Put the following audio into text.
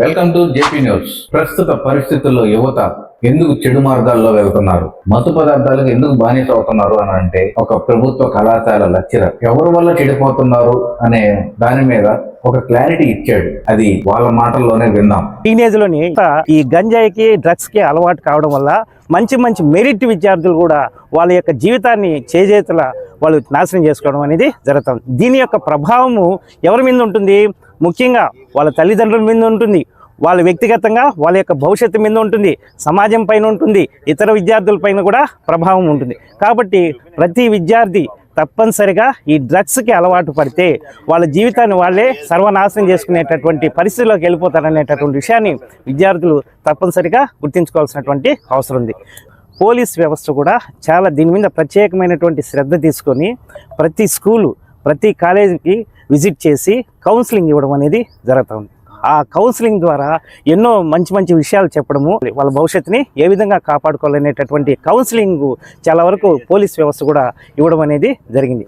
Welcome to JP news. ప్రస్తుత పరిస్థితుల్లో యువత ఎందుకు చెడు మార్గాల్లో వెళ్తున్నారు, మత్తు పదార్థాలకు ఎందుకు బానిస అవుతున్నారు అని అంటే ఒక ప్రభుత్వ కళాశాల లెక్చరర్ ఎవరి వల్ల చెడిపోతున్నారు అనే దాని మీద ఒక క్లారిటీ ఇచ్చాడు. అది వాళ్ళ మాటల్లోనే విందాం. టీనేజ్ లోని ఈ గంజాయికి డ్రగ్స్ కి అలవాటు కావడం వల్ల మంచి మంచి మెరిట్ విద్యార్థులు కూడా వాళ్ళ యొక్క జీవితాన్ని చేజేతుల వాళ్ళు నాశనం చేసుకోవడం అనేది జరుగుతుంది. దీని యొక్క ప్రభావము ఎవరి మీద ఉంటుంది? ముఖ్యంగా వాళ్ళ తల్లిదండ్రుల మీద ఉంటుంది, వాళ్ళ వ్యక్తిగతంగా వాళ్ళ యొక్క భవిష్యత్తు మీద ఉంటుంది, సమాజం పైన ఉంటుంది, ఇతర విద్యార్థుల పైన కూడా ప్రభావం ఉంటుంది. కాబట్టి ప్రతి విద్యార్థి తప్పనిసరిగా ఈ డ్రగ్స్కి అలవాటు పడితే వాళ్ళ జీవితాన్ని వాళ్ళే సర్వనాశనం చేసుకునేటటువంటి పరిస్థితిలోకి వెళ్ళిపోతారనేటటువంటి విషయాన్ని విద్యార్థులు తప్పనిసరిగా గుర్తించుకోవాల్సినటువంటి అవసరం ఉంది. పోలీస్ వ్యవస్థ కూడా చాలా దీని మీద ప్రత్యేకమైనటువంటి శ్రద్ధ తీసుకొని ప్రతి స్కూలు ప్రతి కాలేజీకి విజిట్ చేసి కౌన్సిలింగ్ ఇవ్వడం అనేది జరుగుతుంది. ఆ కౌన్సిలింగ్ ద్వారా ఎన్నో మంచి మంచి విషయాలు చెప్పడము, వాళ్ళ భవిష్యత్తుని ఏ విధంగా కాపాడుకోవాలనేటటువంటి కౌన్సిలింగ్ చాలా వరకు పోలీస్ వ్యవస్థ కూడా ఇవ్వడం అనేది జరిగింది.